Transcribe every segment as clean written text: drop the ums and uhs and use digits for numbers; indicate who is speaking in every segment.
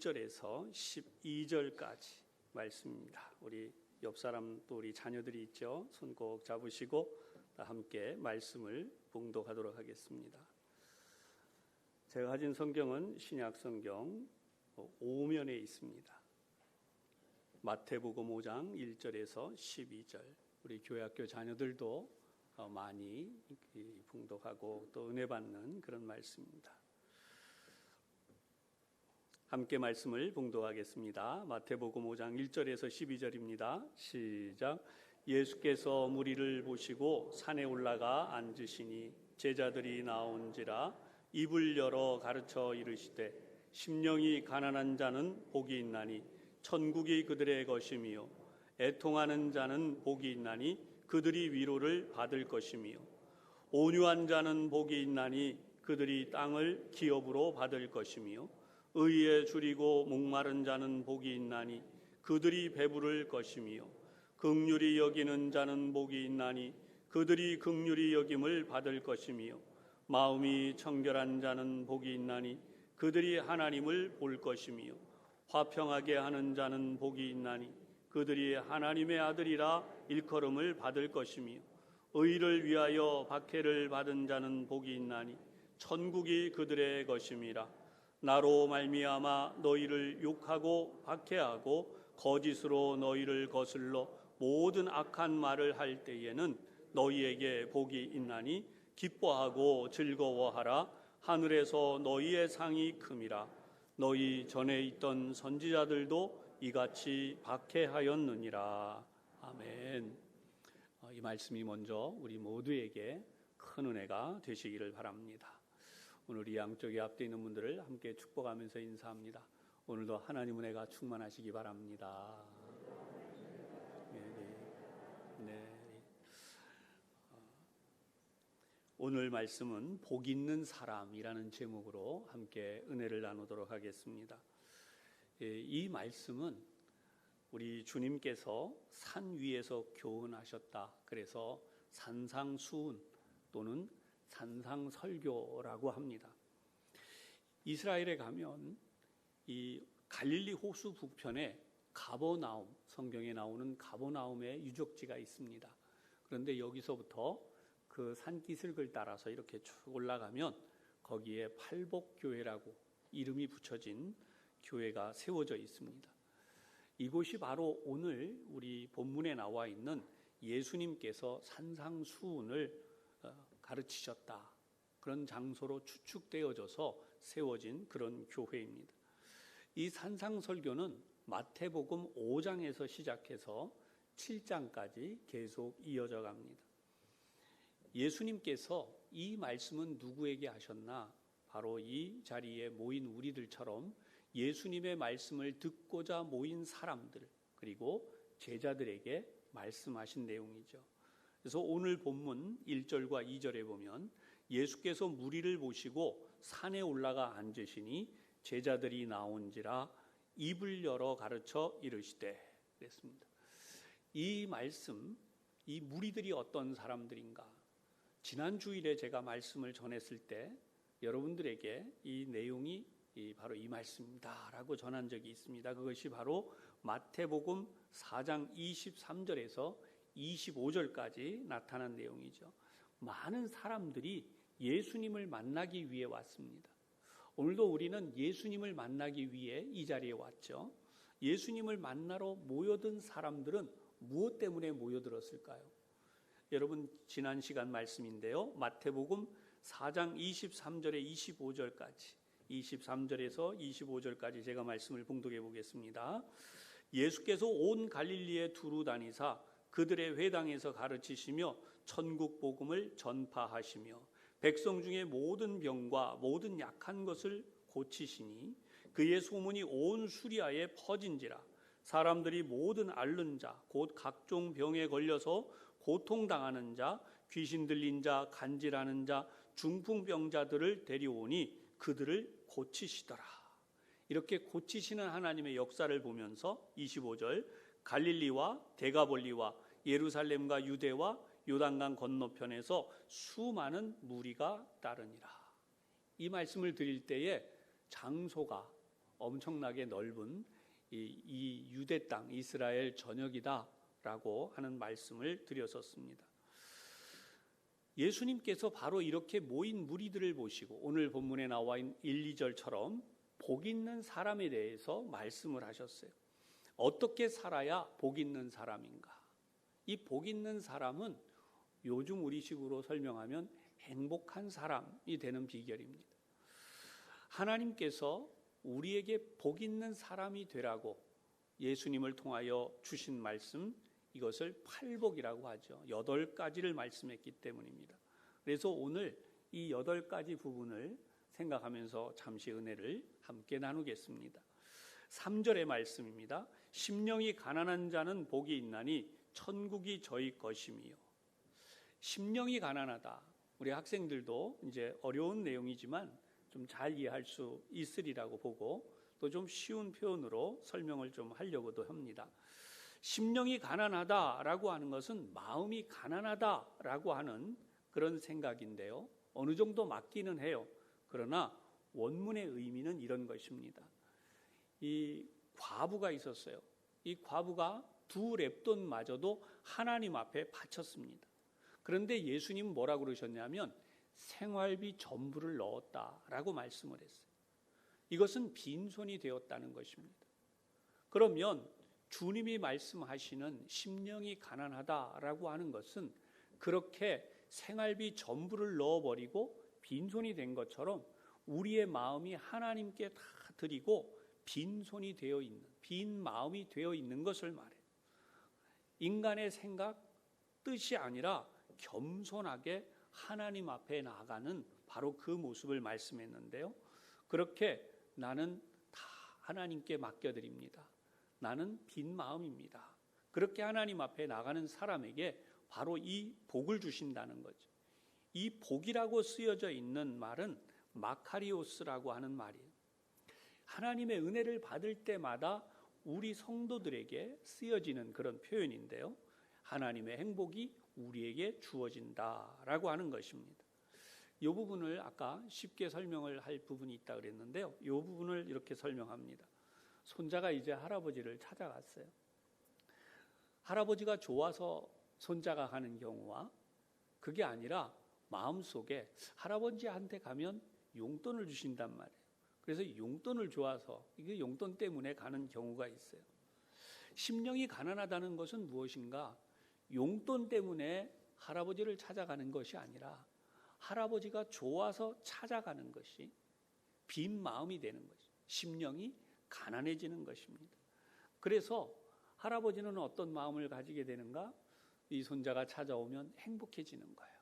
Speaker 1: 1절에서 12절까지 말씀입니다. 우리 옆 사람 또 우리 자녀들이 있죠. 손 꼭 잡으시고 함께 말씀을 봉독하도록 하겠습니다. 제가 가진 성경은 신약 성경 5면에 있습니다. 마태복음 5장 1절에서 12절. 우리 교회학교 자녀들도 많이 봉독하고 또 은혜 받는 그런 말씀입니다. 함께 말씀을 봉독하겠습니다. 마태복음 5장 1절에서 12절입니다. 시작. 예수께서 무리를 보시고 산에 올라가 앉으시니 제자들이 나온지라 입을 열어 가르쳐 이르시되 심령이 가난한 자는 복이 있나니 천국이 그들의 것이며 애통하는 자는 복이 있나니 그들이 위로를 받을 것이며 온유한 자는 복이 있나니 그들이 땅을 기업으로 받을 것이며 의에 줄이고 목마른 자는 복이 있나니 그들이 배부를 것이며 긍휼히 여기는 자는 복이 있나니 그들이 긍휼히 여김을 받을 것이며 마음이 청결한 자는 복이 있나니 그들이 하나님을 볼 것이며 화평하게 하는 자는 복이 있나니 그들이 하나님의 아들이라 일컬음을 받을 것이며 의를 위하여 박해를 받은 자는 복이 있나니 천국이 그들의 것임이라. 나로 말미암아 너희를 욕하고 박해하고 거짓으로 너희를 거슬러 모든 악한 말을 할 때에는 너희에게 복이 있나니 기뻐하고 즐거워하라. 하늘에서 너희의 상이 큼이라. 너희 전에 있던 선지자들도 이같이 박해하였느니라. 아멘. 이 말씀이 먼저 우리 모두에게 큰 은혜가 되시기를 바랍니다. 오늘 이 양쪽에 앞에 있는 분들을 함께 축복하면서 인사합니다. 오늘도 하나님 은혜가 충만하시기 바랍니다. 네. 오늘 말씀은 복 있는 사람이라는 제목으로 함께 은혜를 나누도록 하겠습니다. 이 말씀은 우리 주님께서 산 위에서 교훈하셨다. 그래서 산상수훈 또는 산상설교라고 합니다. 이스라엘에 가면 이 갈릴리 호수 북편에 가버나움, 성경에 나오는 가버나움의 유적지가 있습니다. 그런데 여기서부터 그 산기슭을 따라서 이렇게 쭉 올라가면 거기에 팔복교회라고 이름이 붙여진 교회가 세워져 있습니다. 이곳이 바로 오늘 우리 본문에 나와 있는 예수님께서 산상수훈을 가르치셨다. 그런 장소로 추측되어져서 세워진 그런 교회입니다. 이 산상설교는 마태복음 5장에서 시작해서 7장까지 계속 이어져 갑니다. 예수님께서 이 말씀은 누구에게 하셨나? 바로 이 자리에 모인 우리들처럼 예수님의 말씀을 듣고자 모인 사람들 그리고 제자들에게 말씀하신 내용이죠. 그래서 오늘 본문 1절과 2절에 보면 예수께서 무리를 보시고 산에 올라가 앉으시니 제자들이 나온지라 입을 열어 가르쳐 이르시되 그랬습니다. 이 말씀, 이 무리들이 어떤 사람들인가? 지난 주일에 제가 말씀을 전했을 때 여러분들에게 이 내용이 바로 이 말씀이다라고 전한 적이 있습니다. 그것이 바로 마태복음 4장 23절에서 25절까지 나타난 내용이죠. 많은 사람들이 예수님을 만나기 위해 왔습니다. 오늘도 우리는 예수님을 만나기 위해 이 자리에 왔죠. 예수님을 만나러 모여든 사람들은 무엇 때문에 모여들었을까요? 여러분 지난 시간 말씀인데요. 마태복음 4장 23절에 25절까지 23절에서 25절까지 제가 말씀을 봉독해 보겠습니다. 예수께서 온 갈릴리에 두루 다니사 그들의 회당에서 가르치시며 천국 복음을 전파하시며 백성 중에 모든 병과 모든 약한 것을 고치시니 그의 소문이 온 수리아에 퍼진지라. 사람들이 모든 앓는 자 곧 각종 병에 걸려서 고통당하는 자 귀신 들린 자 간질하는 자 중풍병자들을 데려오니 그들을 고치시더라. 이렇게 고치시는 하나님의 역사를 보면서 25절 갈릴리와 데가볼리와 예루살렘과 유대와 요단강 건너편에서 수많은 무리가 따르니라. 이 말씀을 드릴 때에 장소가 엄청나게 넓은 이 유대 땅, 이스라엘 전역이다라고 하는 말씀을 드렸었습니다. 예수님께서 바로 이렇게 모인 무리들을 보시고 오늘 본문에 나와 있는 1, 2절처럼 복 있는 사람에 대해서 말씀을 하셨어요. 어떻게 살아야 복 있는 사람인가? 이 복 있는 사람은 요즘 우리식으로 설명하면 행복한 사람이 되는 비결입니다. 하나님께서 우리에게 복 있는 사람이 되라고 예수님을 통하여 주신 말씀, 이것을 팔복이라고 하죠. 8가지를 말씀했기 때문입니다. 그래서 오늘 이 8가지 부분을 생각하면서 잠시 은혜를 함께 나누겠습니다. 3절의 말씀입니다. 심령이 가난한 자는 복이 있나니 천국이 저희 것임이요. 심령이 가난하다. 우리 학생들도 이제 어려운 내용이지만 좀 잘 이해할 수 있으리라고 보고 또 좀 쉬운 표현으로 설명을 좀 하려고도 합니다. 심령이 가난하다라고 하는 것은 마음이 가난하다라고 하는 그런 생각인데요. 어느 정도 맞기는 해요. 그러나 원문의 의미는 이런 것입니다. 이 과부가 있었어요. 이 과부가 2렙돈마저도 하나님 앞에 바쳤습니다. 그런데 예수님은 뭐라고 그러셨냐면 생활비 전부를 넣었다라고 말씀을 했어요. 이것은 빈손이 되었다는 것입니다. 그러면 주님이 말씀하시는 심령이 가난하다라고 하는 것은 그렇게 생활비 전부를 넣어버리고 빈손이 된 것처럼 우리의 마음이 하나님께 다 드리고 빈손이 되어 있는, 빈 마음이 되어 있는 것을 말해요. 인간의 생각, 뜻이 아니라 겸손하게 하나님 앞에 나아가는 바로 그 모습을 말씀했는데요. 그렇게 나는 다 하나님께 맡겨드립니다. 나는 빈 마음입니다. 그렇게 하나님 앞에 나가는 사람에게 바로 이 복을 주신다는 거죠. 이 복이라고 쓰여져 있는 말은 마카리오스라고 하는 말이에요. 하나님의 은혜를 받을 때마다 우리 성도들에게 쓰여지는 그런 표현인데요. 하나님의 행복이 우리에게 주어진다라고 하는 것입니다. 이 부분을 아까 쉽게 설명을 할 부분이 있다 그랬는데요. 이 부분을 이렇게 설명합니다. 손자가 이제 할아버지를 찾아갔어요. 할아버지가 좋아서 손자가 가는 경우와 그게 아니라 마음속에 할아버지한테 가면 용돈을 주신단 말이에요. 그래서 용돈을 좋아서 이게 용돈 때문에 가는 경우가 있어요. 심령이 가난하다는 것은 무엇인가? 용돈 때문에 할아버지를 찾아가는 것이 아니라 할아버지가 좋아서 찾아가는 것이 빈 마음이 되는 것이 심령이 가난해지는 것입니다. 그래서 할아버지는 어떤 마음을 가지게 되는가? 이 손자가 찾아오면 행복해지는 거예요.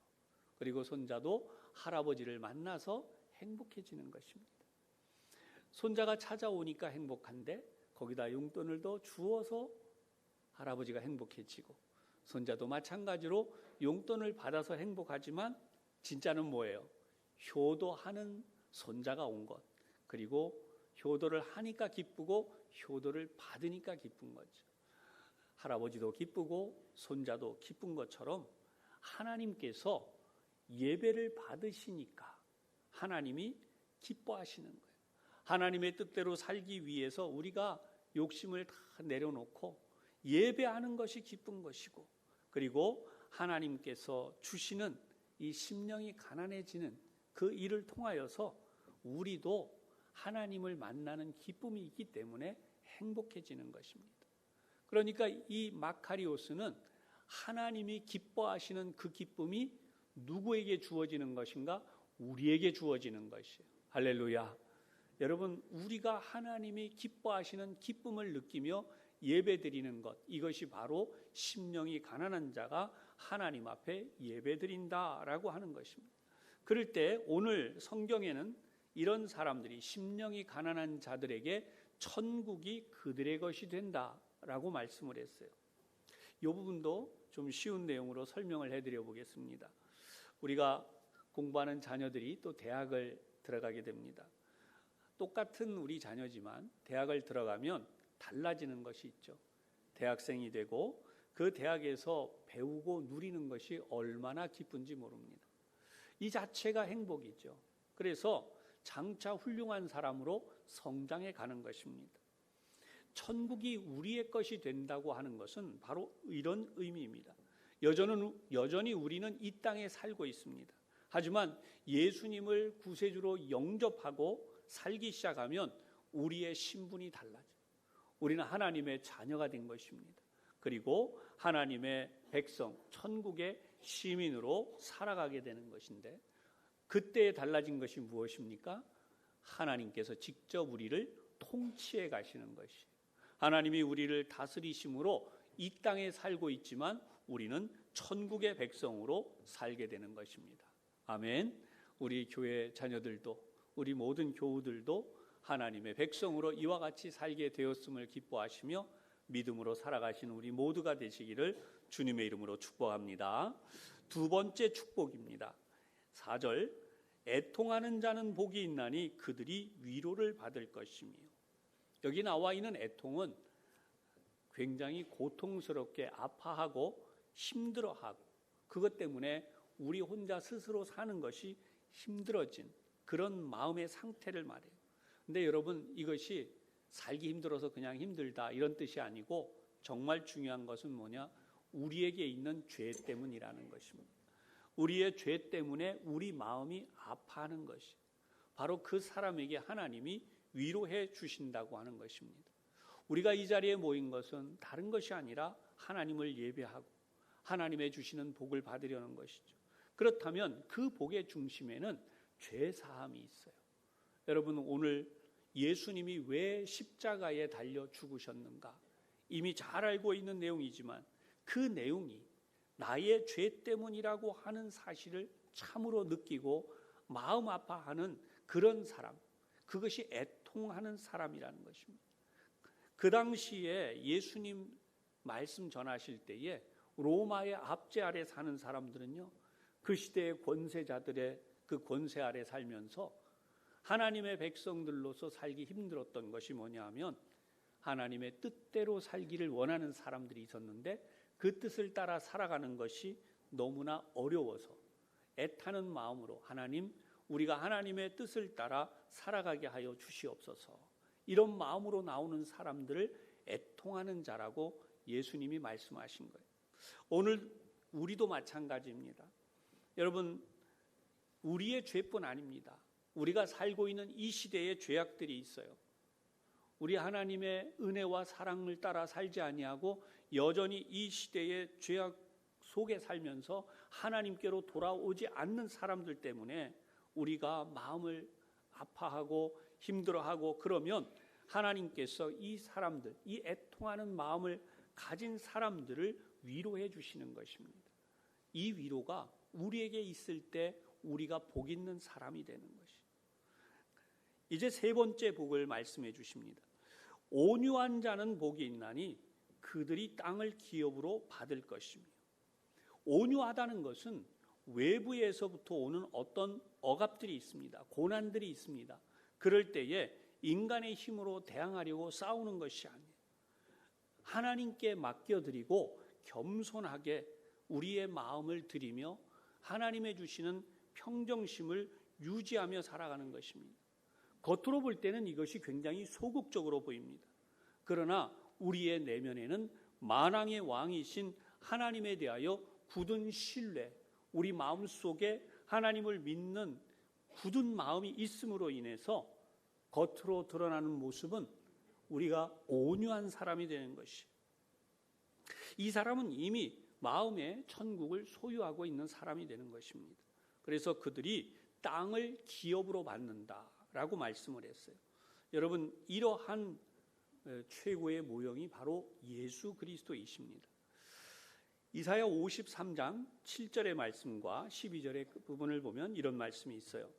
Speaker 1: 그리고 손자도 할아버지를 만나서 행복해지는 것입니다. 손자가 찾아오니까 행복한데 거기다 용돈을 더 주어서 할아버지가 행복해지고 손자도 마찬가지로 용돈을 받아서 행복하지만 진짜는 뭐예요? 효도하는 손자가 온 것. 그리고 효도를 하니까 기쁘고 효도를 받으니까 기쁜 거죠. 할아버지도 기쁘고 손자도 기쁜 것처럼 하나님께서 예배를 받으시니까 하나님이 기뻐하시는 거예요. 하나님의 뜻대로 살기 위해서 우리가 욕심을 다 내려놓고 예배하는 것이 기쁜 것이고 그리고 하나님께서 주시는 이 심령이 가난해지는 그 일을 통하여서 우리도 하나님을 만나는 기쁨이 있기 때문에 행복해지는 것입니다. 그러니까 이 마카리오스는 하나님이 기뻐하시는 그 기쁨이 누구에게 주어지는 것인가? 우리에게 주어지는 것이에요. 할렐루야. 여러분, 우리가 하나님이 기뻐하시는 기쁨을 느끼며 예배드리는 것, 이것이 바로 심령이 가난한 자가 하나님 앞에 예배드린다라고 하는 것입니다. 그럴 때 오늘 성경에는 이런 사람들이 심령이 가난한 자들에게 천국이 그들의 것이 된다라고 말씀을 했어요. 이 부분도 좀 쉬운 내용으로 설명을 해드려 보겠습니다. 우리가 공부하는 자녀들이 또 대학을 들어가게 됩니다. 똑같은 우리 자녀지만 대학을 들어가면 달라지는 것이 있죠. 대학생이 되고 그 대학에서 배우고 누리는 것이 얼마나 기쁜지 모릅니다. 이 자체가 행복이죠. 그래서 장차 훌륭한 사람으로 성장해 가는 것입니다. 천국이 우리의 것이 된다고 하는 것은 바로 이런 의미입니다. 여전히 우리는 이 땅에 살고 있습니다. 하지만 예수님을 구세주로 영접하고 살기 시작하면 우리의 신분이 달라져요. 우리는 하나님의 자녀가 된 것입니다. 그리고 하나님의 백성, 천국의 시민으로 살아가게 되는 것인데, 그때 달라진 것이 무엇입니까? 하나님께서 직접 우리를 통치해 가시는 것이에요. 하나님이 우리를 다스리심으로 이 땅에 살고 있지만 우리는 천국의 백성으로 살게 되는 것입니다. 아멘. 우리 교회 자녀들도, 우리 모든 교우들도 하나님의 백성으로 이와 같이 살게 되었음을 기뻐하시며 믿음으로 살아가시는 우리 모두가 되시기를 주님의 이름으로 축복합니다. 두 번째 축복입니다. 4절, 애통하는 자는 복이 있나니 그들이 위로를 받을 것이며. 여기 나와 있는 애통은 굉장히 고통스럽게 아파하고 힘들어하고, 그것 때문에 우리 혼자 스스로 사는 것이 힘들어진 그런 마음의 상태를 말해요. 근데 여러분, 이것이 살기 힘들어서 그냥 힘들다 이런 뜻이 아니고, 정말 중요한 것은 뭐냐? 우리에게 있는 죄 때문이라는 것입니다. 우리의 죄 때문에 우리 마음이 아파하는 것이, 바로 그 사람에게 하나님이 위로해 주신다고 하는 것입니다. 우리가 이 자리에 모인 것은 다른 것이 아니라 하나님을 예배하고 하나님의 주시는 복을 받으려는 것이죠. 그렇다면 그 복의 중심에는 죄 사함이 있어요. 여러분, 오늘 예수님이 왜 십자가에 달려 죽으셨는가? 이미 잘 알고 있는 내용이지만 그 내용이 나의 죄 때문이라고 하는 사실을 참으로 느끼고 마음 아파하는 그런 사람, 그것이 애통하는 사람이라는 것입니다. 그 당시에 예수님 말씀 전하실 때에 로마의 압제 아래 사는 사람들은요, 그 시대의 권세자들의 그 권세 아래 살면서 하나님의 백성들로서 살기 힘들었던 것이 뭐냐면, 하나님의 뜻대로 살기를 원하는 사람들이 있었는데 그 뜻을 따라 살아가는 것이 너무나 어려워서 애타는 마음으로, 하나님, 우리가 하나님의 뜻을 따라 살아가게 하여 주시옵소서, 이런 마음으로 나오는 사람들을 애통하는 자라고 예수님이 말씀하신 거예요. 오늘 우리도 마찬가지입니다. 여러분, 우리의 죄뿐 아닙니다. 우리가 살고 있는 이 시대에 죄악들이 있어요. 우리 하나님의 은혜와 사랑을 따라 살지 아니하고 여전히 이 시대의 죄악 속에 살면서 하나님께로 돌아오지 않는 사람들 때문에 우리가 마음을 아파하고 힘들어하고, 그러면 하나님께서 이 사람들, 이 애통하는 마음을 가진 사람들을 위로해 주시는 것입니다. 이 위로가 우리에게 있을 때 우리가 복 있는 사람이 되는 것이. 이제 세 번째 복을 말씀해 주십니다. 온유한 자는 복이 있나니 그들이 땅을 기업으로 받을 것이며. 온유하다는 것은 외부에서부터 오는 어떤 억압들이 있습니다. 고난들이 있습니다. 그럴 때에 인간의 힘으로 대항하려고 싸우는 것이 아니에요. 하나님께 맡겨드리고 겸손하게 우리의 마음을 드리며 하나님의 주시는 평정심을 유지하며 살아가는 것입니다. 겉으로 볼 때는 이것이 굉장히 소극적으로 보입니다. 그러나 우리의 내면에는 만왕의 왕이신 하나님에 대하여 굳은 신뢰, 우리 마음속에 하나님을 믿는 굳은 마음이 있음으로 인해서 겉으로 드러나는 모습은 우리가 온유한 사람이 되는 것이. 이 사람은 이미 마음의 천국을 소유하고 있는 사람이 되는 것입니다. 그래서 그들이 땅을 기업으로 받는다라고 말씀을 했어요. 여러분, 이러한 최고의 모형이 바로 예수 그리스도이십니다. 이사야 53장 7절의 말씀과 12절의 그 부분을 보면 이런 말씀이 있어요.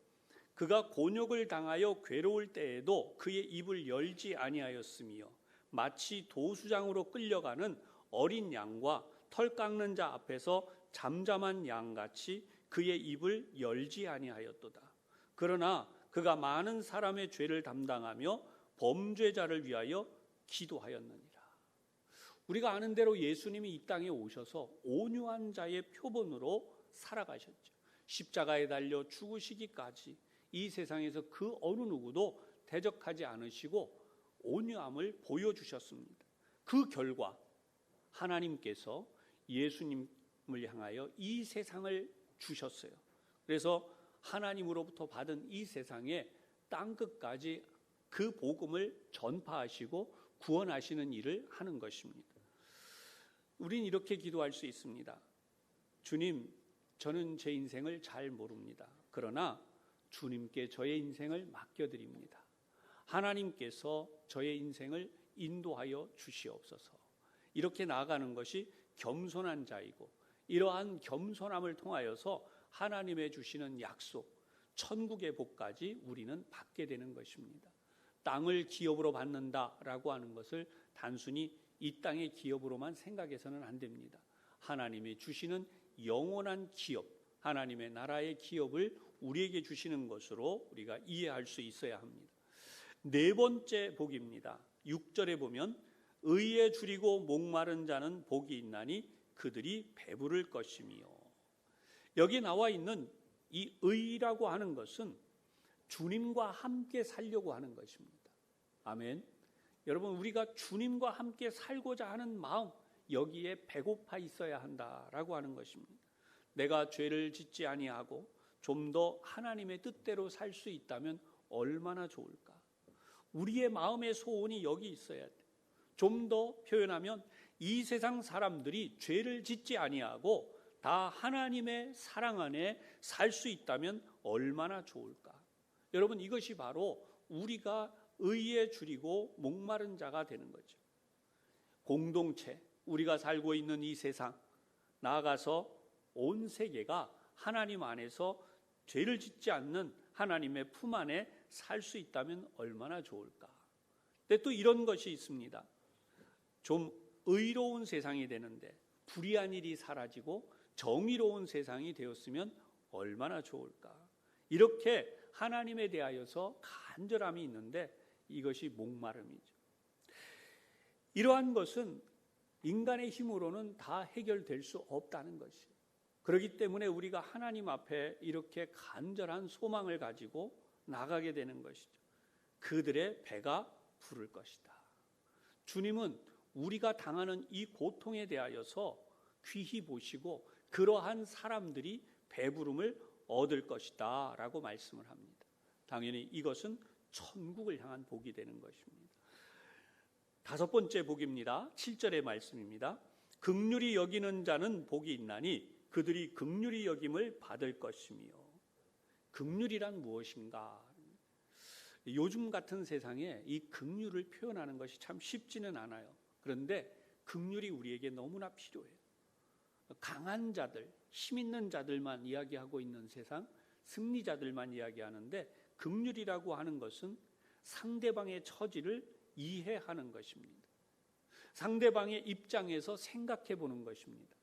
Speaker 1: 그가 곤욕을 당하여 괴로울 때에도 그의 입을 열지 아니하였으며 마치 도수장으로 끌려가는 어린 양과 털 깎는 자 앞에서 잠잠한 양같이 그의 입을 열지 아니하였도다. 그러나 그가 많은 사람의 죄를 담당하며 범죄자를 위하여 기도하였느니라. 우리가 아는 대로 예수님이 이 땅에 오셔서 온유한 자의 표본으로 살아가셨죠. 십자가에 달려 죽으시기까지 이 세상에서 그 어느 누구도 대적하지 않으시고 온유함을 보여주셨습니다. 그 결과 하나님께서 예수님을 향하여 이 세상을 주셨어요. 그래서 하나님으로부터 받은 이 세상에 땅끝까지 그 복음을 전파하시고 구원하시는 일을 하는 것입니다. 우린 이렇게 기도할 수 있습니다. 주님, 저는 제 인생을 잘 모릅니다. 그러나 주님께 저의 인생을 맡겨드립니다. 하나님께서 저의 인생을 인도하여 주시옵소서. 이렇게 나아가는 것이 겸손한 자이고, 이러한 겸손함을 통하여서 하나님의 주시는 약속, 천국의 복까지 우리는 받게 되는 것입니다. 땅을 기업으로 받는다라고 하는 것을 단순히 이 땅의 기업으로만 생각해서는 안 됩니다. 하나님이 주시는 영원한 기업, 하나님의 나라의 기업을 우리에게 주시는 것으로 우리가 이해할 수 있어야 합니다. 네 번째 복입니다. 6절에 보면 의에 줄이고 목마른 자는 복이 있나니 그들이 배부를 것이며, 여기 나와 있는 이 의라고 하는 것은 주님과 함께 살려고 하는 것입니다. 아멘. 여러분, 우리가 주님과 함께 살고자 하는 마음, 여기에 배고파 있어야 한다라고 하는 것입니다. 내가 죄를 짓지 아니하고 좀 더 하나님의 뜻대로 살 수 있다면 얼마나 좋을까. 우리의 마음의 소원이 여기 있어야 돼. 좀 더 표현하면 이 세상 사람들이 죄를 짓지 아니하고 다 하나님의 사랑 안에 살 수 있다면 얼마나 좋을까. 여러분, 이것이 바로 우리가 의에 줄이고 목마른 자가 되는 거죠. 공동체, 우리가 살고 있는 이 세상, 나아가서 온 세계가 하나님 안에서 죄를 짓지 않는 하나님의 품 안에 살 수 있다면 얼마나 좋을까. 근데 또 이런 것이 있습니다. 좀 의로운 세상이 되는데 불의한 일이 사라지고 정의로운 세상이 되었으면 얼마나 좋을까. 이렇게 하나님에 대하여서 간절함이 있는데 이것이 목마름이죠. 이러한 것은 인간의 힘으로는 다 해결될 수 없다는 것이에요. 그렇기 때문에 우리가 하나님 앞에 이렇게 간절한 소망을 가지고 나가게 되는 것이죠. 그들의 배가 부를 것이다. 주님은 우리가 당하는 이 고통에 대하여서 귀히 보시고 그러한 사람들이 배부름을 얻을 것이다 라고 말씀을 합니다. 당연히 이것은 천국을 향한 복이 되는 것입니다. 다섯 번째 복입니다. 7절의 말씀입니다. 긍휼히 여기는 자는 복이 있나니 그들이 긍휼히 여김을 받을 것이며. 긍휼이란 무엇인가? 요즘 같은 세상에 이 긍휼을 표현하는 것이 참 쉽지는 않아요. 그런데 긍휼이 우리에게 너무나 필요해요. 강한 자들, 힘 있는 자들만 이야기하고 있는 세상, 승리자들만 이야기하는데 긍휼이라고 하는 것은 상대방의 처지를 이해하는 것입니다. 상대방의 입장에서 생각해 보는 것입니다.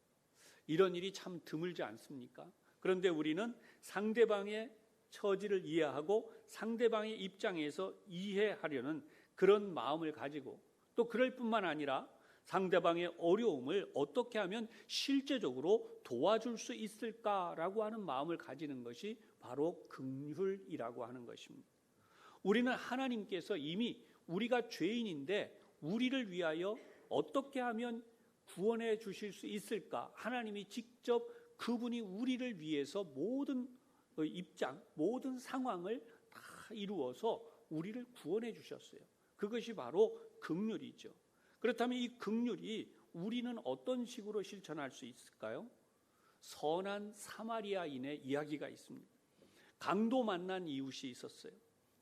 Speaker 1: 이런 일이 참 드물지 않습니까? 그런데 우리는 상대방의 처지를 이해하고 상대방의 입장에서 이해하려는 그런 마음을 가지고, 또 그럴 뿐만 아니라 상대방의 어려움을 어떻게 하면 실제적으로 도와줄 수 있을까라고 하는 마음을 가지는 것이 바로 긍휼이라고 하는 것입니다. 우리는 하나님께서 이미 우리가 죄인인데 우리를 위하여 어떻게 하면 구원해 주실 수 있을까? 하나님이 직접 그분이 우리를 위해서 모든 입장, 모든 상황을 다 이루어서 우리를 구원해 주셨어요. 그것이 바로 긍휼이죠. 그렇다면 이 긍휼이 우리는 어떤 식으로 실천할 수 있을까요? 선한 사마리아인의 이야기가 있습니다. 강도 만난 이웃이 있었어요.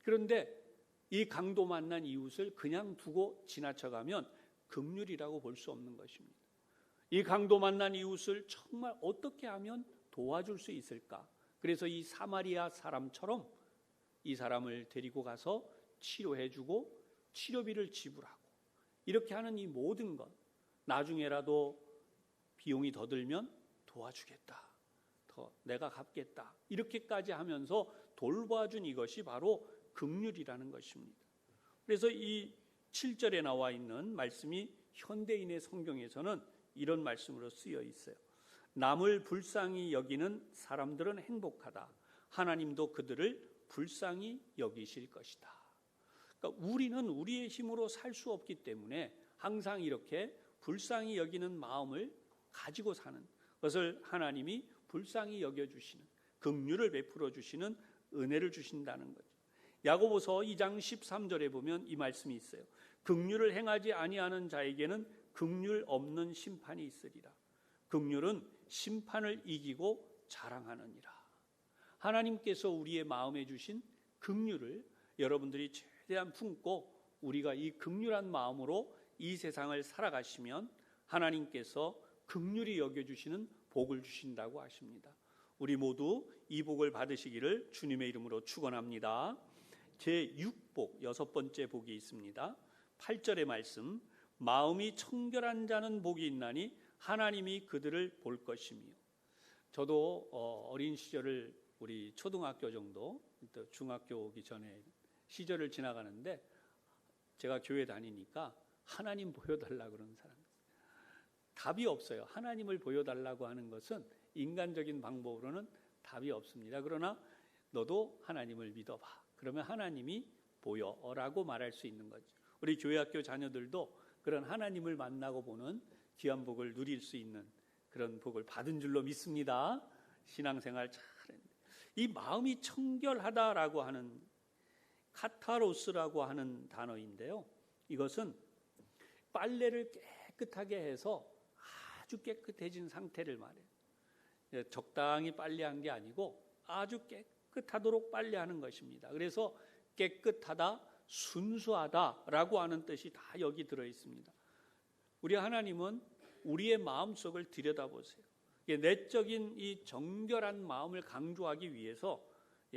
Speaker 1: 그런데 이 강도 만난 이웃을 그냥 두고 지나쳐가면 긍휼이라고 볼 수 없는 것입니다. 이 강도 만난 이웃을 정말 어떻게 하면 도와줄 수 있을까? 그래서 이 사마리아 사람처럼 이 사람을 데리고 가서 치료해주고 치료비를 지불하고 이렇게 하는 이 모든 것, 나중에라도 비용이 더 들면 도와주겠다, 더 내가 갚겠다, 이렇게까지 하면서 돌봐준 이것이 바로 긍휼이라는 것입니다. 그래서 이 7절에 나와 있는 말씀이 현대인의 성경에서는 이런 말씀으로 쓰여 있어요. 남을 불쌍히 여기는 사람들은 행복하다. 하나님도 그들을 불쌍히 여기실 것이다. 그러니까 우리는 우리의 힘으로 살 수 없기 때문에 항상 이렇게 불쌍히 여기는 마음을 가지고 사는 것을 하나님이 불쌍히 여겨주시는, 긍휼을 베풀어 주시는 은혜를 주신다는 거죠. 야고보서 2장 13절에 보면 이 말씀이 있어요. 긍휼을 행하지 아니하는 자에게는 긍휼 없는 심판이 있으리라. 긍휼은 심판을 이기고 자랑하느니라. 하나님께서 우리의 마음에 주신 긍휼을 여러분들이 최대한 품고 우리가 이 긍휼한 마음으로 이 세상을 살아가시면 하나님께서 긍휼히 여겨주시는 복을 주신다고 하십니다. 우리 모두 이 복을 받으시기를 주님의 이름으로 축원합니다. 제6복 6번째 복이 있습니다. 8절의 말씀, 마음이 청결한 자는 복이 있나니 하나님이 그들을 볼 것이며. 저도 어린 시절을 우리 초등학교 정도, 또 중학교 오기 전에 시절을 지나가는데 제가 교회 다니니까 하나님 보여달라고 그러는 사람 답이 없어요. 하나님을 보여달라고 하는 것은 인간적인 방법으로는 답이 없습니다. 그러나 너도 하나님을 믿어봐. 그러면 하나님이 보여라고 말할 수 있는 거죠. 우리 교회학교 자녀들도 그런 하나님을 만나고 보는 귀한 복을 누릴 수 있는 그런 복을 받은 줄로 믿습니다. 신앙생활 잘했는데 이 마음이 청결하다라고 하는 카타로스라고 하는 단어인데요. 이것은 빨래를 깨끗하게 해서 아주 깨끗해진 상태를 말해요. 적당히 빨래한 게 아니고 아주 깨끗하도록 빨래하는 것입니다. 그래서 깨끗하다, 순수하다라고 하는 뜻이 다 여기 들어 있습니다. 우리 하나님은 우리의 마음속을 들여다보세요. 내적인 이 정결한 마음을 강조하기 위해서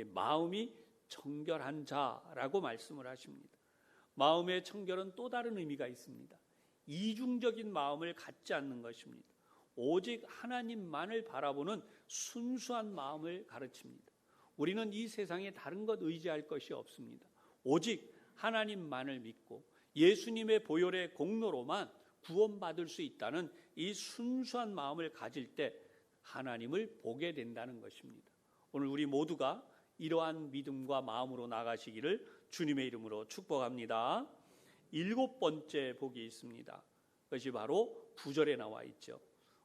Speaker 1: 마음이 청결한 자라고 말씀을 하십니다. 마음의 청결은 또 다른 의미가 있습니다. 이중적인 마음을 갖지 않는 것입니다. 오직 하나님만을 바라보는 순수한 마음을 가르칩니다. 우리는 이 세상에 다른 것 의지할 것이 없습니다. 오직 하나님만을 믿고 예수님의 보혈의 공로로만 구원받을 수 있다는 이 순수한 마음을 가질 때 하나님을 보게 된다는 것입니다. 오늘 우리 모두가 이러한 믿음과 마음으로 나가시기를 주님의 이름으로 축복합니다. 7번째 복이 있습니다. 그것이 바로 9절에 나와 있죠.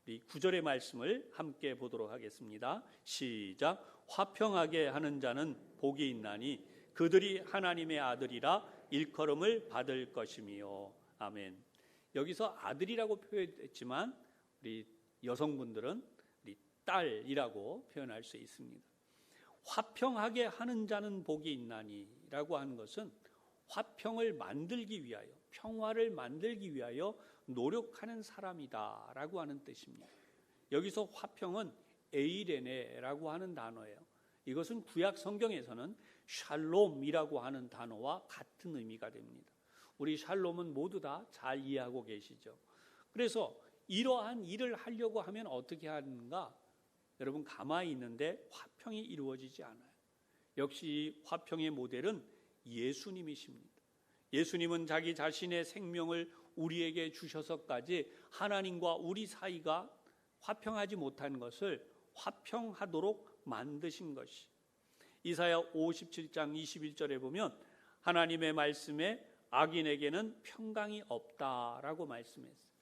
Speaker 1: 우리 9절의 말씀을 함께 보도록 하겠습니다. 시작. 화평하게 하는 자는 복이 있나니 그들이 하나님의 아들이라 일컬음을 받을 것이며. 아멘. 여기서 아들이라고 표현했지만 우리 여성분들은 우리 딸이라고 표현할 수 있습니다. 화평하게 하는 자는 복이 있나니라고 하는 것은 화평을 만들기 위하여, 평화를 만들기 위하여 노력하는 사람이다라고 하는 뜻입니다. 여기서 화평은 에이레네라고 하는 단어예요. 이것은 구약 성경에서는 샬롬이라고 하는 단어와 같은 의미가 됩니다. 우리 샬롬은 모두 다 잘 이해하고 계시죠. 그래서 이러한 일을 하려고 하면 어떻게 하는가? 여러분 가만히 있는데 화평이 이루어지지 않아요. 역시 화평의 모델은 예수님이십니다. 예수님은 자기 자신의 생명을 우리에게 주셔서까지 하나님과 우리 사이가 화평하지 못한 것을 화평하도록 만드신 것이. 이사야 57장 21절에 보면 하나님의 말씀에 악인에게는 평강이 없다라고 말씀했어요.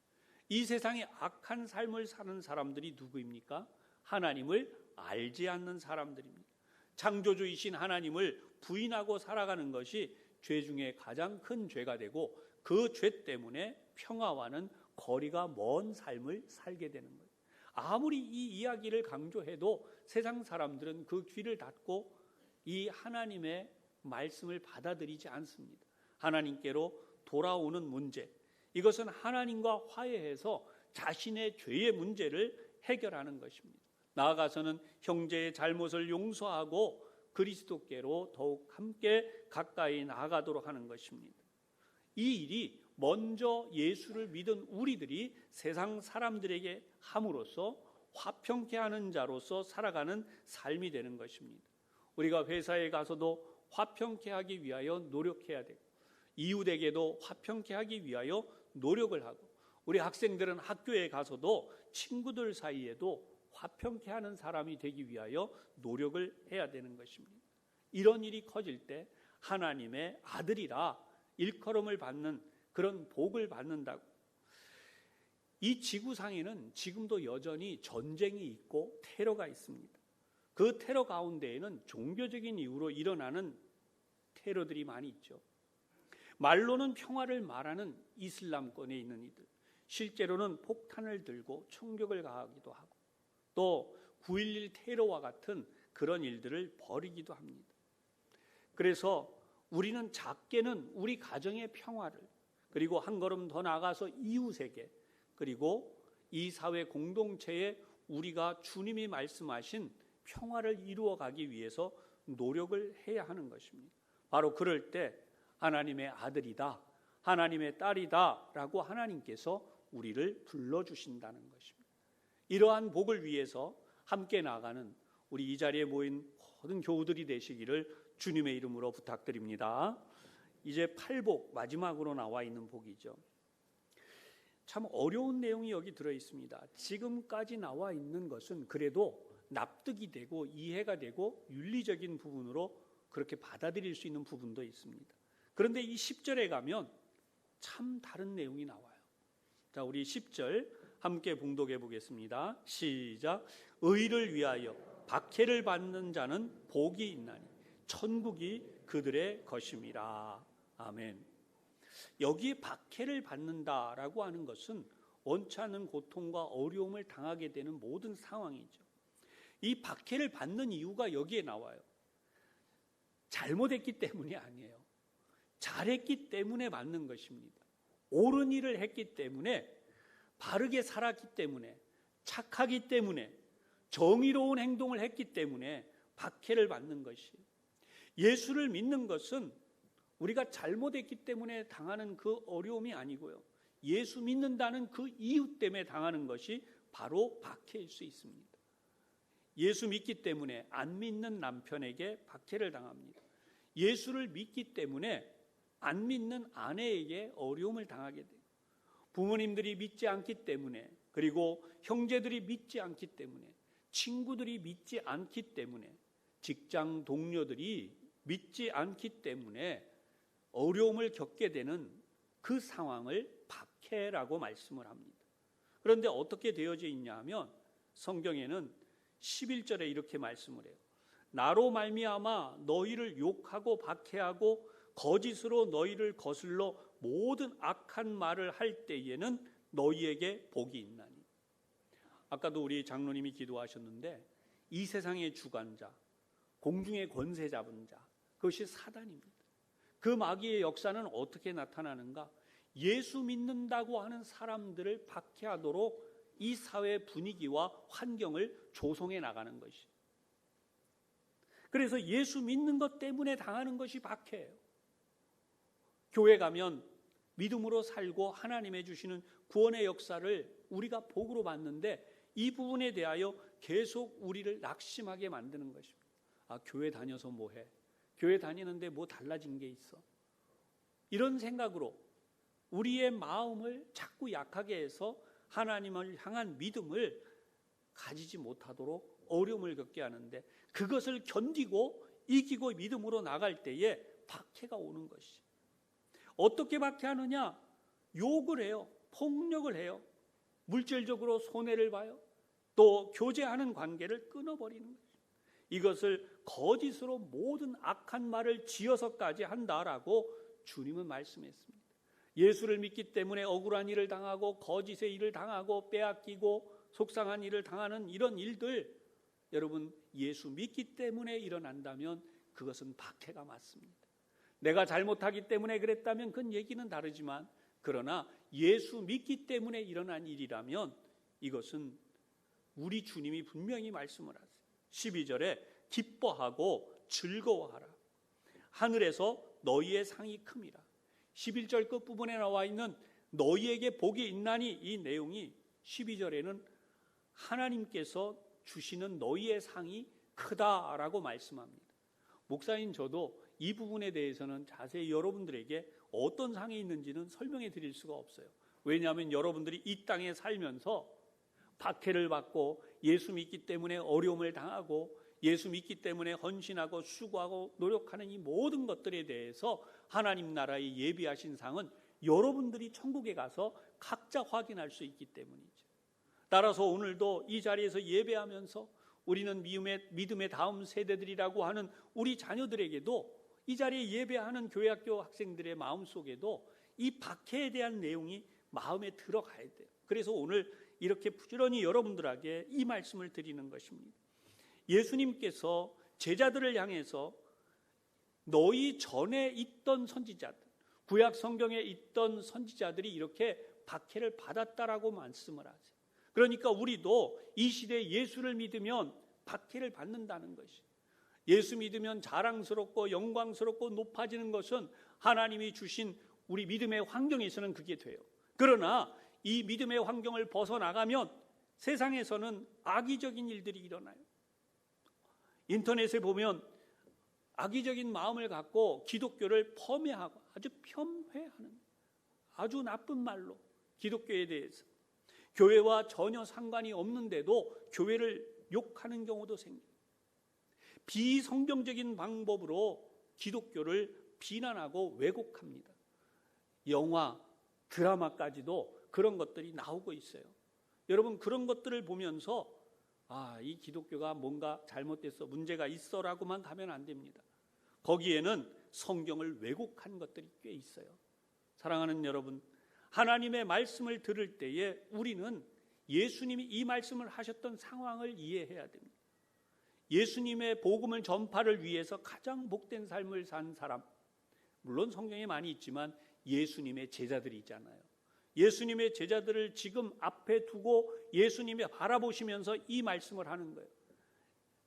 Speaker 1: 이 세상에 악한 삶을 사는 사람들이 누구입니까? 하나님을 알지 않는 사람들입니다. 창조주이신 하나님을 부인하고 살아가는 것이 죄 중에 가장 큰 죄가 되고 그 죄 때문에 평화와는 거리가 먼 삶을 살게 되는 거예요. 아무리 이 이야기를 강조해도 세상 사람들은 그 귀를 닫고 이 하나님의 말씀을 받아들이지 않습니다. 하나님께로 돌아오는 문제, 이것은 하나님과 화해해서 자신의 죄의 문제를 해결하는 것입니다. 나아가서는 형제의 잘못을 용서하고 그리스도께로 더욱 함께 가까이 나아가도록 하는 것입니다. 이 일이 먼저 예수를 믿은 우리들이 세상 사람들에게 함으로써 화평케 하는 자로서 살아가는 삶이 되는 것입니다. 우리가 회사에 가서도 화평케 하기 위하여 노력해야 되고 이웃에게도 화평케 하기 위하여 노력을 하고 우리 학생들은 학교에 가서도 친구들 사이에도 화평케 하는 사람이 되기 위하여 노력을 해야 되는 것입니다. 이런 일이 커질 때 하나님의 아들이라 일컬음을 받는 그런 복을 받는다고. 이 지구상에는 지금도 여전히 전쟁이 있고 테러가 있습니다. 그 테러 가운데에는 종교적인 이유로 일어나는 테러들이 많이 있죠. 말로는 평화를 말하는 이슬람권에 있는 이들, 실제로는 폭탄을 들고 총격을 가하기도 하고 또 9.11 테러와 같은 그런 일들을 벌이기도 합니다. 그래서 우리는 작게는 우리 가정의 평화를, 그리고 한 걸음 더 나아가서 이웃에게, 그리고 이 사회 공동체에 우리가 주님이 말씀하신 평화를 이루어가기 위해서 노력을 해야 하는 것입니다. 바로 그럴 때 하나님의 아들이다, 하나님의 딸이다 라고 하나님께서 우리를 불러주신다는 것입니다. 이러한 복을 위해서 함께 나가는 우리 이 자리에 모인 모든 교우들이 되시기를 주님의 이름으로 부탁드립니다. 이제 8복 마지막으로 나와 있는 복이죠. 참 어려운 내용이 여기 들어 있습니다. 지금까지 나와 있는 것은 그래도 납득이 되고 이해가 되고 윤리적인 부분으로 그렇게 받아들일 수 있는 부분도 있습니다. 그런데 이 10절에 가면 참 다른 내용이 나와요. 자, 우리 10절 함께 봉독해 보겠습니다. 시작. 의를 위하여 박해를 받는 자는 복이 있나니 천국이 그들의 것임이라. 아멘. 여기에 박해를 받는다라고 하는 것은 원치 않는 고통과 어려움을 당하게 되는 모든 상황이죠. 이 박해를 받는 이유가 여기에 나와요. 잘못했기 때문이 아니에요. 잘했기 때문에 받는 것입니다. 옳은 일을 했기 때문에, 바르게 살았기 때문에, 착하기 때문에, 정의로운 행동을 했기 때문에 박해를 받는 것이에요. 예수를 믿는 것은 우리가 잘못했기 때문에 당하는 그 어려움이 아니고요, 예수 믿는다는 그 이유 때문에 당하는 것이 바로 박해일 수 있습니다. 예수 믿기 때문에 안 믿는 남편에게 박해를 당합니다. 예수를 믿기 때문에 안 믿는 아내에게 어려움을 당하게 돼요. 부모님들이 믿지 않기 때문에, 그리고 형제들이 믿지 않기 때문에, 친구들이 믿지 않기 때문에, 직장 동료들이 믿지 않기 때문에 어려움을 겪게 되는 그 상황을 박해라고 말씀을 합니다. 그런데 어떻게 되어져 있냐 하면 성경에는 11절에 이렇게 말씀을 해요. 나로 말미암아 너희를 욕하고 박해하고 거짓으로 너희를 거슬러 모든 악한 말을 할 때에는 너희에게 복이 있나니. 아까도 우리 장로님이 기도하셨는데 이 세상의 주관자, 공중의 권세 잡은 자, 그것이 사단입니다. 그 마귀의 역사는 어떻게 나타나는가? 예수 믿는다고 하는 사람들을 박해하도록 이 사회 분위기와 환경을 조성해 나가는 것이. 그래서 예수 믿는 것 때문에 당하는 것이 박해예요. 교회 가면 믿음으로 살고 하나님의 주시는 구원의 역사를 우리가 복으로 받는데 이 부분에 대하여 계속 우리를 낙심하게 만드는 것입니다. 아, 교회 다녀서 뭐해? 교회 다니는데 뭐 달라진 게 있어? 이런 생각으로 우리의 마음을 자꾸 약하게 해서 하나님을 향한 믿음을 가지지 못하도록 어려움을 겪게 하는데, 그것을 견디고 이기고 믿음으로 나갈 때에 박해가 오는 것이. 어떻게 박해하느냐? 욕을 해요. 폭력을 해요. 물질적으로 손해를 봐요. 또 교제하는 관계를 끊어버리는 거죠. 이것을 거짓으로 모든 악한 말을 지어서까지 한다라고 주님은 말씀했습니다. 예수를 믿기 때문에 억울한 일을 당하고 거짓의 일을 당하고 빼앗기고 속상한 일을 당하는 이런 일들, 여러분 예수 믿기 때문에 일어난다면 그것은 박해가 맞습니다. 내가 잘못하기 때문에 그랬다면 그건 얘기는 다르지만, 그러나 예수 믿기 때문에 일어난 일이라면 이것은 우리 주님이 분명히 말씀을 하세요. 12절에 기뻐하고 즐거워하라. 하늘에서 너희의 상이 큼이라. 11절 끝부분에 나와 있는 너희에게 복이 있나니, 이 내용이 12절에는 하나님께서 주시는 너희의 상이 크다라고 말씀합니다. 목사인 저도 이 부분에 대해서는 자세히 여러분들에게 어떤 상이 있는지는 설명해 드릴 수가 없어요. 왜냐하면 여러분들이 이 땅에 살면서 박해를 받고 예수 믿기 때문에 어려움을 당하고 예수 믿기 때문에 헌신하고 수고하고 노력하는 이 모든 것들에 대해서 하나님 나라의 예비하신 상은 여러분들이 천국에 가서 각자 확인할 수 있기 때문이죠. 따라서 오늘도 이 자리에서 예배하면서 우리는 믿음의 다음 세대들이라고 하는 우리 자녀들에게도 이 자리에 예배하는 교회학교 학생들의 마음속에도 이 박해에 대한 내용이 마음에 들어가야 돼요. 그래서 오늘 이렇게 부지런히 여러분들에게 이 말씀을 드리는 것입니다. 예수님께서 제자들을 향해서 너희 전에 있던 선지자들, 구약 성경에 있던 선지자들이 이렇게 박해를 받았다라고 말씀을 하세요. 그러니까 우리도 이 시대에 예수를 믿으면 박해를 받는다는 것이, 예수 믿으면 자랑스럽고 영광스럽고 높아지는 것은 하나님이 주신 우리 믿음의 환경에서는 그게 돼요. 그러나 이 믿음의 환경을 벗어나가면 세상에서는 악의적인 일들이 일어나요. 인터넷에 보면 악의적인 마음을 갖고 기독교를 폄훼하고 아주 폄훼하는, 아주 나쁜 말로 기독교에 대해서 교회와 전혀 상관이 없는데도 교회를 욕하는 경우도 생겨요. 비성경적인 방법으로 기독교를 비난하고 왜곡합니다. 영화, 드라마까지도 그런 것들이 나오고 있어요. 여러분, 그런 것들을 보면서 이 기독교가 뭔가 잘못됐어, 문제가 있어라고만 가면 안 됩니다. 거기에는 성경을 왜곡한 것들이 꽤 있어요. 사랑하는 여러분, 하나님의 말씀을 들을 때에 우리는 예수님이 이 말씀을 하셨던 상황을 이해해야 됩니다. 예수님의 복음을 전파를 위해서 가장 복된 삶을 산 사람, 물론 성경에 많이 있지만 예수님의 제자들이잖아요. 예수님의 제자들을 지금 앞에 두고 예수님이 바라보시면서 이 말씀을 하는 거예요.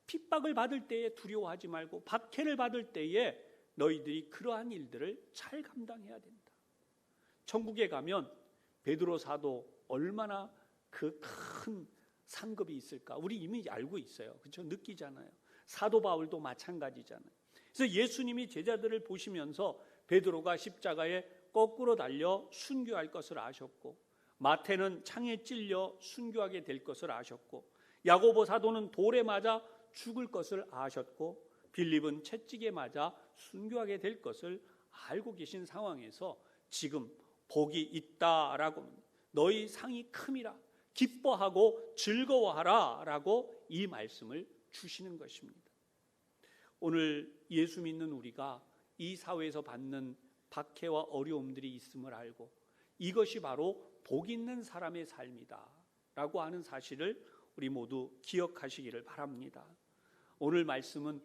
Speaker 1: 핍박을 받을 때에 두려워하지 말고 박해를 받을 때에 너희들이 그러한 일들을 잘 감당해야 된다. 천국에 가면 베드로 사도 얼마나 그 큰 상급이 있을까? 우리 이미 알고 있어요. 그렇죠? 느끼잖아요. 사도 바울도 마찬가지잖아요. 그래서 예수님이 제자들을 보시면서 베드로가 십자가에 거꾸로 달려 순교할 것을 아셨고, 마태는 창에 찔려 순교하게 될 것을 아셨고, 야고보 사도는 돌에 맞아 죽을 것을 아셨고, 빌립은 채찍에 맞아 순교하게 될 것을 알고 계신 상황에서 지금 복이 있다라고, 너희 상이 큼이라, 기뻐하고 즐거워하라 라고 이 말씀을 주시는 것입니다. 오늘 예수 믿는 우리가 이 사회에서 받는 박해와 어려움들이 있음을 알고 이것이 바로 복 있는 사람의 삶이다 라고 하는 사실을 우리 모두 기억하시기를 바랍니다. 오늘 말씀은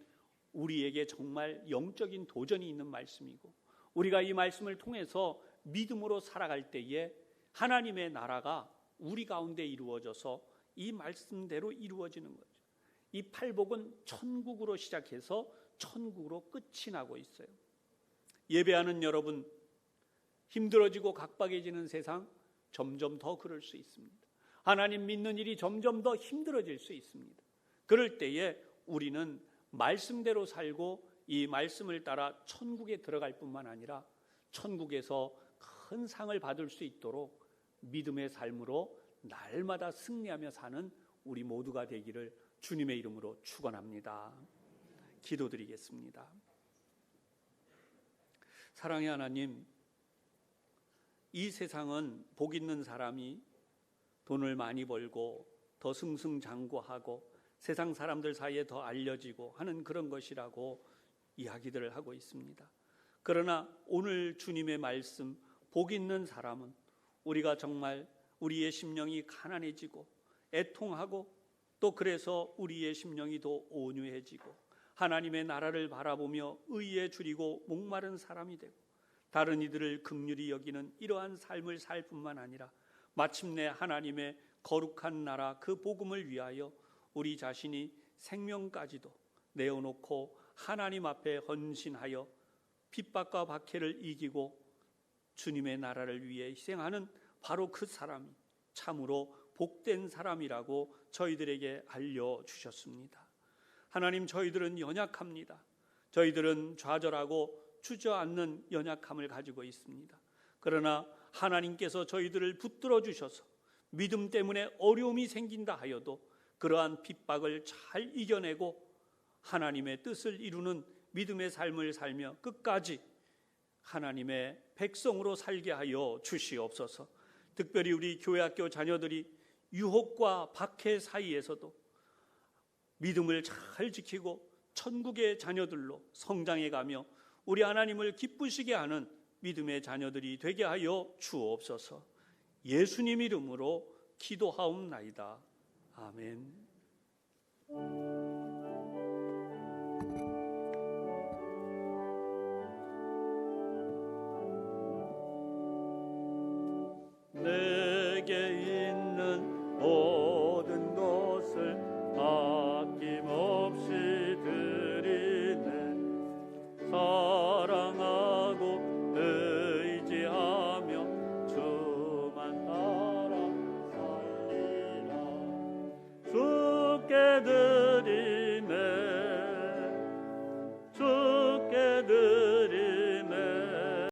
Speaker 1: 우리에게 정말 영적인 도전이 있는 말씀이고, 우리가 이 말씀을 통해서 믿음으로 살아갈 때에 하나님의 나라가 우리 가운데 이루어져서 이 말씀대로 이루어지는 거죠. 이 팔복은 천국으로 시작해서 천국으로 끝이 나고 있어요. 예배하는 여러분, 힘들어지고 각박해지는 세상 점점 더 그럴 수 있습니다. 하나님 믿는 일이 점점 더 힘들어질 수 있습니다. 그럴 때에 우리는 말씀대로 살고 이 말씀을 따라 천국에 들어갈 뿐만 아니라 천국에서 큰 상을 받을 수 있도록 믿음의 삶으로 날마다 승리하며 사는 우리 모두가 되기를 주님의 이름으로 축원합니다. 기도드리겠습니다. 사랑의 하나님, 이 세상은 복 있는 사람이 돈을 많이 벌고 더 승승장구하고 세상 사람들 사이에 더 알려지고 하는 그런 것이라고 이야기들을 하고 있습니다. 그러나 오늘 주님의 말씀, 복 있는 사람은 우리가 정말 우리의 심령이 가난해지고 애통하고 또 그래서 우리의 심령이 더 온유해지고 하나님의 나라를 바라보며 의에 줄이고 목마른 사람이 되고 다른 이들을 긍휼히 여기는 이러한 삶을 살 뿐만 아니라 마침내 하나님의 거룩한 나라 그 복음을 위하여 우리 자신이 생명까지도 내어놓고 하나님 앞에 헌신하여 핍박과 박해를 이기고 주님의 나라를 위해 희생하는 바로 그 사람이 참으로 복된 사람이라고 저희들에게 알려주셨습니다. 하나님, 저희들은 연약합니다. 저희들은 좌절하고 주저앉는 연약함을 가지고 있습니다. 그러나 하나님께서 저희들을 붙들어 주셔서 믿음 때문에 어려움이 생긴다 하여도 그러한 핍박을 잘 이겨내고 하나님의 뜻을 이루는 믿음의 삶을 살며 끝까지 하나님의 백성으로 살게 하여 주시옵소서. 특별히 우리 교회학교 자녀들이 유혹과 박해 사이에서도 믿음을 잘 지키고 천국의 자녀들로 성장해가며 우리 하나님을 기쁘시게 하는 믿음의 자녀들이 되게 하여 주옵소서. 예수님 이름으로 기도하옵나이다. 아멘.